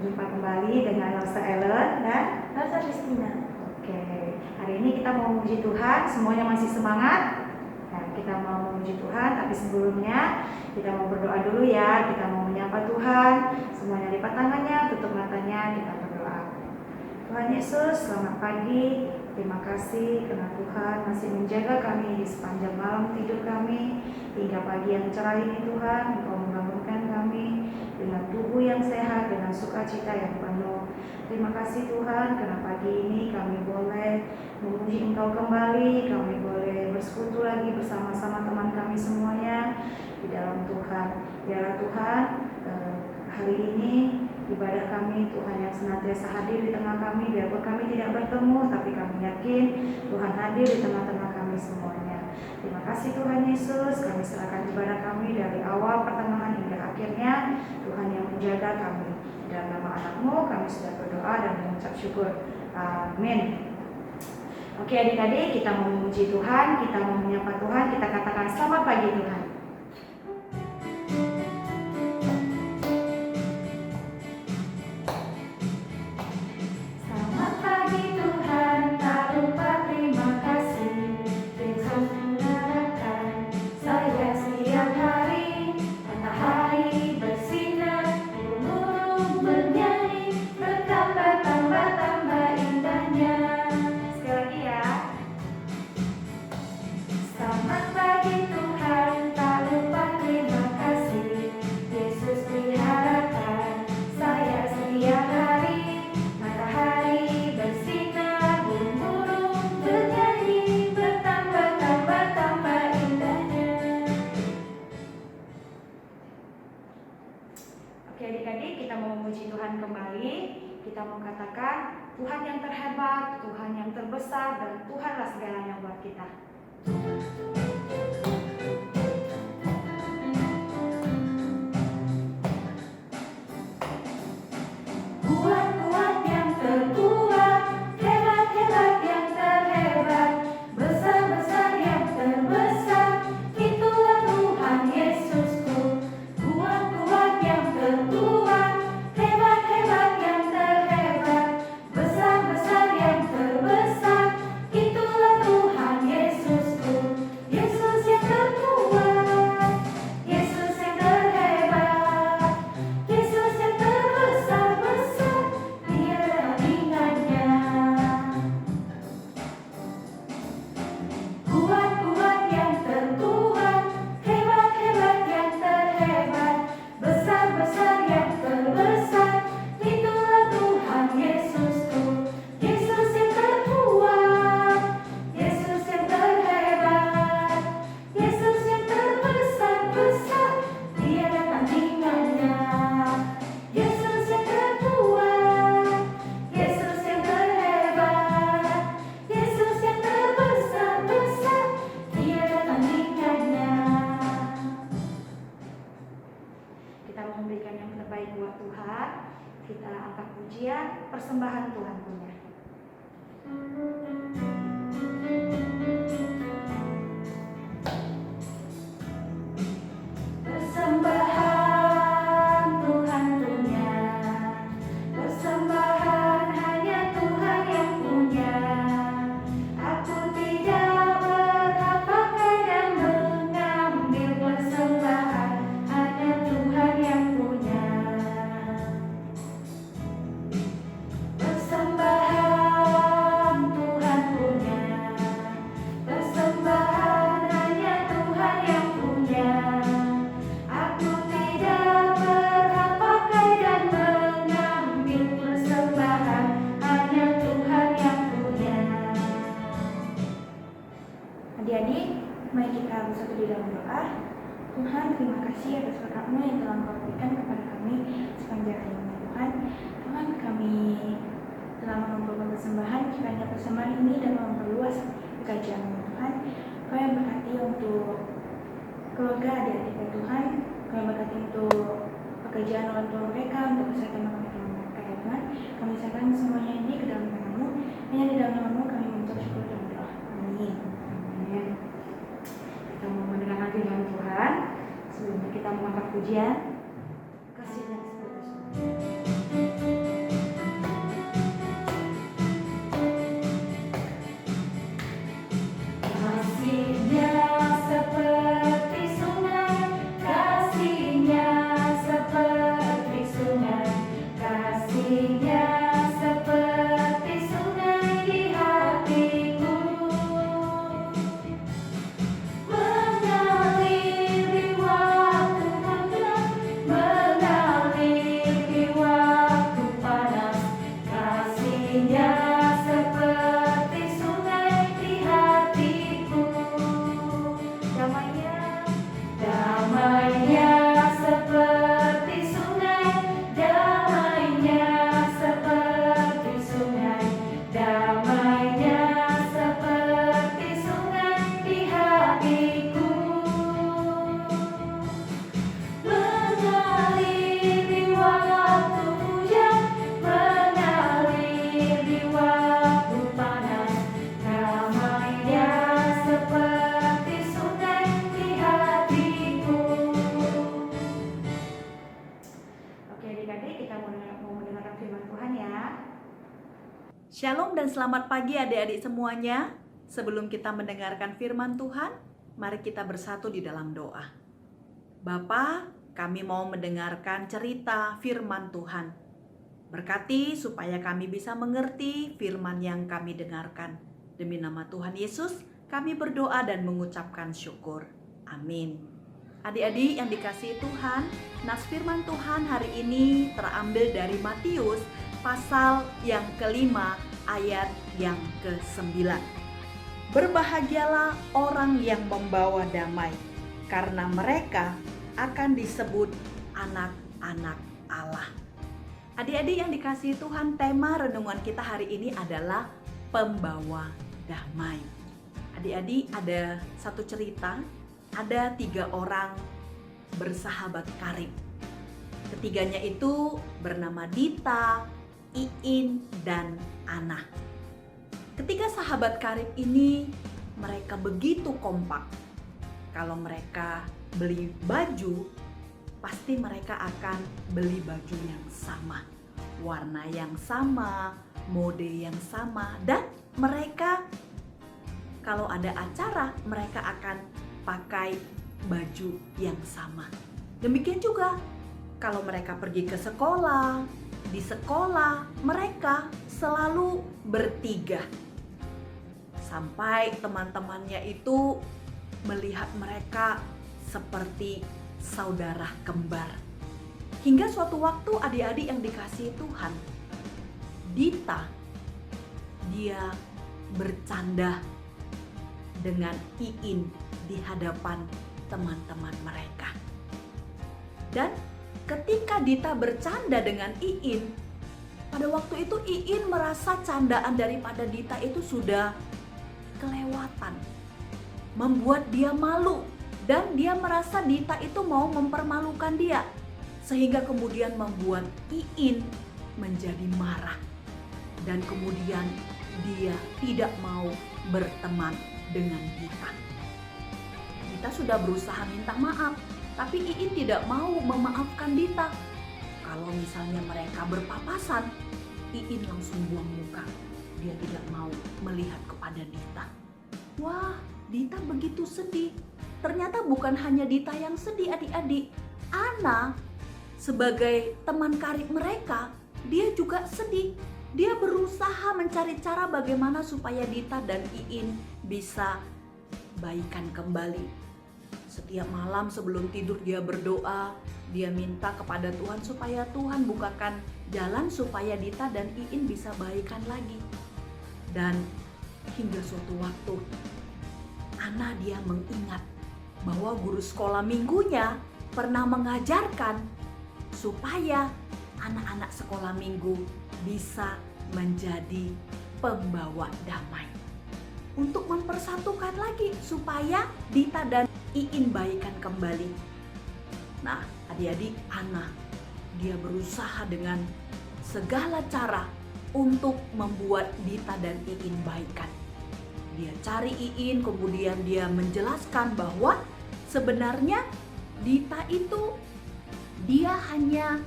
Berjumpa kembali dengan Elsa Ellen dan Elsa Christina. Oke, hari ini kita mau memuji Tuhan. Semuanya masih semangat? Nah, kita mau memuji Tuhan, tapi sebelumnya kita mau berdoa dulu ya. Kita mau menyapa Tuhan. Semuanya lipat tangannya, tutup matanya, kita berdoa. Tuhan Yesus, selamat pagi. Terima kasih karena Tuhan masih menjaga kami di sepanjang malam tidur kami hingga pagi yang cerah ini. Tuhan, Engkau membangunkan kami dengan tubuh yang sehat, dengan sukacita yang penuh. Terima kasih Tuhan karena pagi ini kami boleh memuji Engkau kembali, kami boleh bersekutu lagi bersama-sama teman kami semuanya di dalam Tuhan. Biarlah Tuhan, hari ini ibadah kami, Tuhan yang senantiasa hadir di tengah kami, biarpun kami tidak bertemu, tapi kami yakin Tuhan hadir di tengah-tengah kami semuanya. Terima kasih Tuhan Yesus, kami serahkan ibadah kami dari awal, pertengahan hingga akhirnya. Tuhan yang menjaga kami. Dalam nama anak-Mu kami sudah berdoa dan mengucap syukur. Amin. Oke adik-adik, kita mau memuji Tuhan, kita mau menyapa Tuhan, kita katakan selamat pagi Tuhan. Adik-adik, kita mau memuji Tuhan kembali. Kita mau katakan Tuhan yang terhebat, Tuhan yang terbesar, dan Tuhanlah segalanya buat kita. Kuat-kuat yang terkuat, hebat-hebat yang terhebat, besar-besar yang terbesar, itulah Tuhan Yesusku. Kuat-kuat yang terkuat, hebat-hebat yang terhebat, besar-besar yang terbesar, itulah Tuhan Yesusku. Yesus yang terkuat, Yesus yang terhebat, Yesus yang terbesar-besar, tiada tandingannya. Kuat-kuat yang terkuat, hebat-hebat yang terhebat, besar-besar yang terbesar, itulah Tuhan Yesusku. Yesus yang terkuat, Yesus yang terhebat, Yesus yang terbesar-besar, tiada tandingannya. Yesus yang terkuat, Yesus yang terhebat, Yesus yang terbesar-besar, tiada tandingannya. Kita mau memberikan yang terbaik buat Tuhan. Kita angkat pujian, persembahan Tuhan punya. Persembahan Tuhan punya, persembahan hanya Tuhan yang punya. Aku tidak berhak pakai dan mengambil persembahan, hanya Tuhan yang punya. Persembahan Tuhan punya, persembahan hanya Tuhan yang punya. Aku tidak berhak pakai dan mengambil persembahan, hanya Tuhan yang punya. Adik-adik, mari kita bersatu di dalam doa. Tuhan, terima kasih atas berkat-Mu yang telah Engkau berikan kepada kami sepanjang hari ini. Tuhan, kami telah mengumpulkan persembahan, kiranya persembahan ini dapat memperluas pekerjaan-Mu Tuhan. Kau yang berkati untuk keluarga adik-adik Tuhan, Kau yang berkati untuk pekerjaan orang tua mereka, untuk kesehatan mereka ya Tuhan. Kami serahkan semuanya ini ke dalam tangan-Mu. Hanya di dalam nama-Mu kami mengucap syukur dan doa. Amin. Amin. Kita mau mendengarkan firman Tuhan. Sebelumnya kita mengangkat pujian. Kasih dan sebagai Shalom dan selamat pagi adik-adik semuanya. Sebelum kita mendengarkan firman Tuhan, mari kita bersatu di dalam doa. Bapa, kami mau mendengarkan cerita firman Tuhan. Berkati supaya kami bisa mengerti firman yang kami dengarkan. Demi nama Tuhan Yesus, kami berdoa dan mengucapkan syukur. Amin. Adik-adik yang dikasihi Tuhan, nas firman Tuhan hari ini terambil dari Matius pasal yang kelima ayat yang ke-9. Berbahagialah orang yang membawa damai, karena mereka akan disebut anak-anak Allah. Adik-adik yang dikasihi Tuhan, tema renungan kita hari ini adalah pembawa damai. Adik-adik, ada satu cerita, ada 3 orang bersahabat karib. Ketiganya itu bernama Dita, Iin, dan Ana. Ketiga sahabat karib ini mereka begitu kompak. Kalau mereka beli baju, pasti mereka akan beli baju yang sama, warna yang sama, mode yang sama, dan mereka kalau ada acara mereka akan pakai baju yang sama. Demikian juga kalau mereka pergi ke sekolah, di sekolah mereka selalu bertiga. Sampai teman-temannya itu melihat mereka seperti saudara kembar. Hingga suatu waktu adik-adik yang dikasihi Tuhan, Dita, dia bercanda dengan Iin di hadapan teman-teman mereka. Dan ketika Dita bercanda dengan Iin, pada waktu itu Iin merasa candaan daripada Dita itu sudah kelewatan, membuat dia malu, dan dia merasa Dita itu mau mempermalukan dia, sehingga kemudian membuat Iin menjadi marah, dan kemudian dia tidak mau berteman dengan Dita. Dita sudah berusaha minta maaf, tapi Iin tidak mau memaafkan Dita. Kalau misalnya mereka berpapasan, Iin langsung buang muka. Dia tidak mau melihat kepada Dita. Wah, Dita begitu sedih. Ternyata bukan hanya Dita yang sedih, adik-adik. Ana sebagai teman karib mereka, dia juga sedih. Dia berusaha mencari cara bagaimana supaya Dita dan Iin bisa baikan kembali. Setiap malam sebelum tidur dia berdoa, dia minta kepada Tuhan supaya Tuhan bukakan jalan supaya Dita dan Iin bisa baikan lagi. Dan hingga suatu waktu, Ana dia mengingat bahwa guru sekolah minggunya pernah mengajarkan supaya anak-anak sekolah minggu bisa menjadi pembawa damai. Untuk mempersatukan lagi supaya Dita dan Iin baikan kembali. Nah, adik-adik, Ana dia berusaha dengan segala cara untuk membuat Dita dan Iin baikan. Dia cari Iin, kemudian dia menjelaskan bahwa sebenarnya Dita itu dia hanya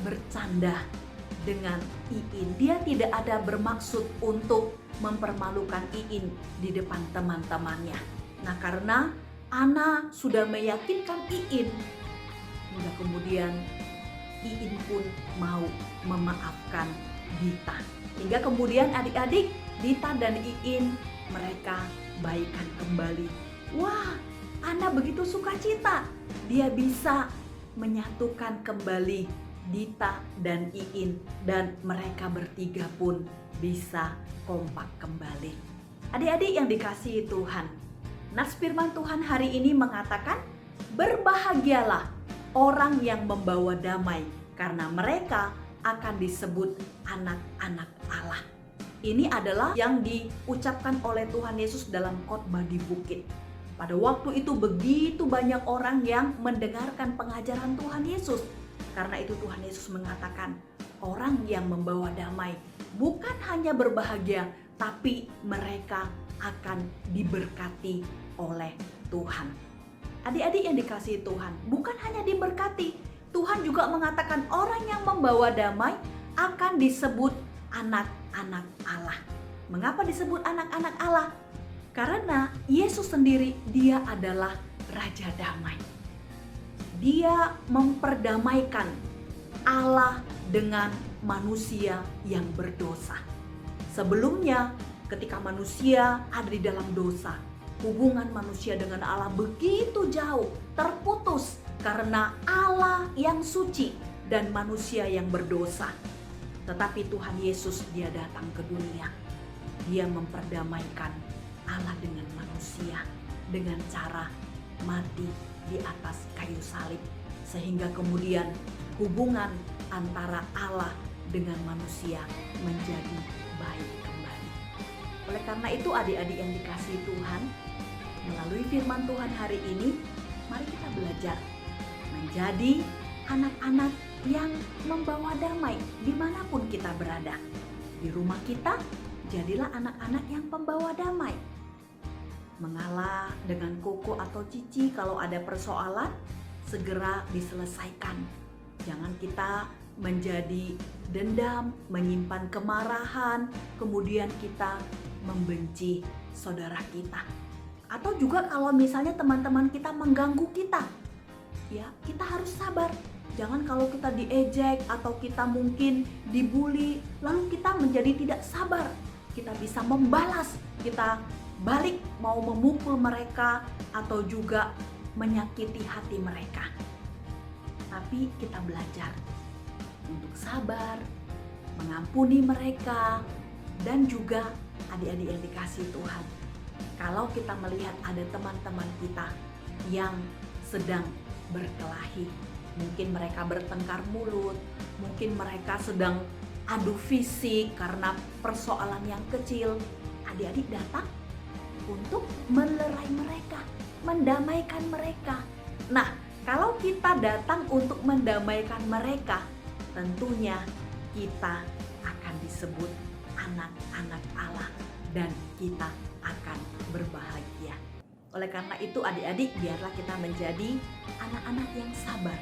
bercanda dengan Iin. Dia tidak ada bermaksud untuk mempermalukan Iin di depan teman-temannya. Nah, karena Ana sudah meyakinkan Iin, hingga kemudian Iin pun mau memaafkan Dita. Hingga kemudian adik-adik, Dita dan Iin mereka baikan kembali. Wah, Ana begitu sukacita. Dia bisa menyatukan kembali Dita dan Iin, dan mereka bertiga pun bisa kompak kembali. Adik-adik yang dikasihi Tuhan, nas firman Tuhan hari ini mengatakan, berbahagialah orang yang membawa damai, karena mereka akan disebut anak-anak Allah. Ini adalah yang diucapkan oleh Tuhan Yesus dalam khotbah di bukit. Pada waktu itu begitu banyak orang yang mendengarkan pengajaran Tuhan Yesus. Karena itu Tuhan Yesus mengatakan, orang yang membawa damai bukan hanya berbahagia, tapi mereka akan diberkati oleh Tuhan. Adik-adik yang dikasihi Tuhan, bukan hanya diberkati, Tuhan juga mengatakan orang yang membawa damai akan disebut anak-anak Allah. Mengapa disebut anak-anak Allah? Karena Yesus sendiri, dia adalah Raja Damai. Dia memperdamaikan Allah dengan manusia yang berdosa. Sebelumnya, ketika manusia ada di dalam dosa, hubungan manusia dengan Allah begitu jauh, terputus karena Allah yang suci dan manusia yang berdosa. Tetapi Tuhan Yesus, dia datang ke dunia. Dia memperdamaikan Allah dengan manusia dengan cara mati di atas kayu salib, sehingga kemudian hubungan antara Allah dengan manusia menjadi baik kembali. Oleh karena itu, adik-adik yang dikasihi Tuhan, melalui firman Tuhan hari ini, mari kita belajar menjadi anak-anak yang membawa damai dimanapun kita berada. Di rumah kita, jadilah anak-anak yang pembawa damai. Mengalah dengan koko atau cici kalau ada persoalan, segera diselesaikan. Jangan kita menjadi dendam, menyimpan kemarahan, kemudian kita membenci saudara kita. Atau juga kalau misalnya teman-teman kita mengganggu kita, ya kita harus sabar. Jangan kalau kita diejek atau kita mungkin dibully, lalu kita menjadi tidak sabar. Kita bisa membalas, kita balik mau memukul mereka atau juga menyakiti hati mereka. Tapi kita belajar untuk sabar, mengampuni mereka, dan juga adik-adik yang dikasihi Tuhan. Kalau kita melihat ada teman-teman kita yang sedang berkelahi, mungkin mereka bertengkar mulut, mungkin mereka sedang adu fisik karena persoalan yang kecil, adik-adik datang untuk melerai mereka, mendamaikan mereka. Nah, kalau kita datang untuk mendamaikan mereka, tentunya kita akan disebut anak-anak Allah dan kita akan berbahagia. Oleh karena itu, adik-adik, biarlah kita menjadi anak-anak yang sabar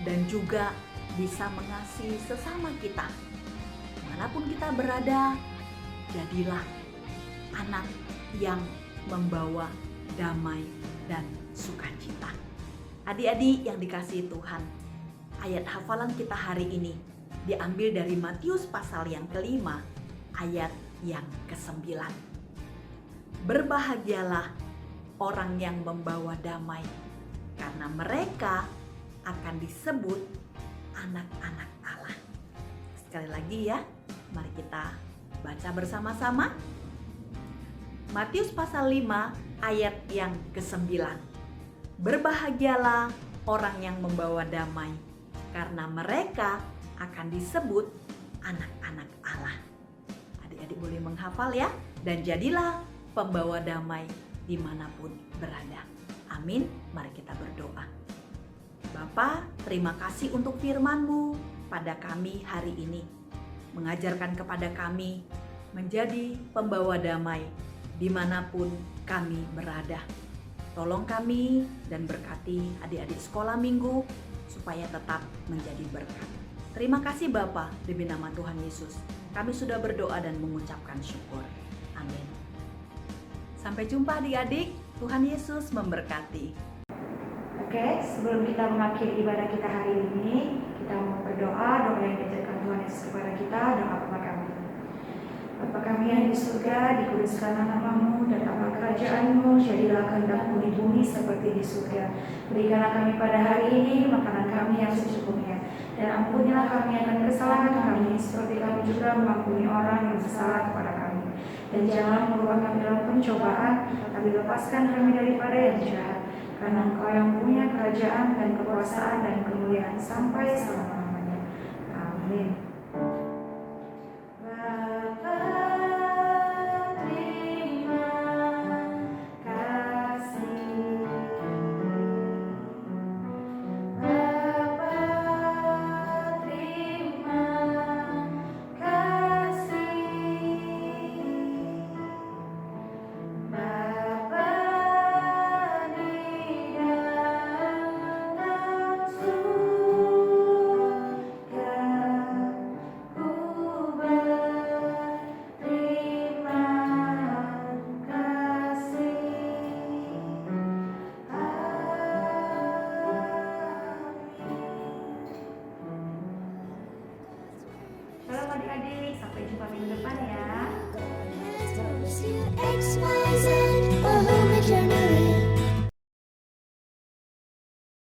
dan juga bisa mengasihi sesama kita. Dimanapun kita berada, jadilah anak yang membawa damai dan sukacita. Adik-adik yang dikasihi Tuhan, ayat hafalan kita hari ini diambil dari Matius pasal yang ke-5, ayat yang ke-9. Berbahagialah orang yang membawa damai, karena mereka akan disebut anak-anak Allah. Sekali lagi ya, mari kita baca bersama-sama. Matius pasal 5 ayat yang ke-9. Berbahagialah orang yang membawa damai, karena mereka akan disebut anak-anak Allah. Adik-adik boleh menghafal ya, dan jadilah pembawa damai dimanapun berada. Amin. Mari kita berdoa. Bapa, terima kasih untuk firman-Mu pada kami hari ini. Mengajarkan kepada kami menjadi pembawa damai dimanapun kami berada. Tolong kami dan berkati adik-adik sekolah minggu supaya tetap menjadi berkat. Terima kasih Bapa, demi nama Tuhan Yesus. Kami sudah berdoa dan mengucapkan syukur. Amin. Sampai jumpa adik-adik. Tuhan Yesus memberkati. Oke, sebelum kita mengakhiri ibadah kita hari ini, kita mau berdoa, doa yang diajarkan Tuhan Yesus kepada kita, doa Bapa kami. Bapa kami yang di surga, dikuduskanlah nama-Mu, datanglah kerajaan-Mu, jadilah kehendak-Mu di bumi seperti di surga. Berikanlah kami pada hari ini makanan kami yang secukupnya, dan ampunilah kami akan kesalahan kami, seperti kami juga mengampuni orang yang bersalah kepada kami. Dan janganlah membawa kami dalam pencobaan, tapi lepaskan kami daripada yang jahat. Karena Engkau yang punya kerajaan dan kekuasaan dan kemuliaan sampai selama-lamanya. Amin.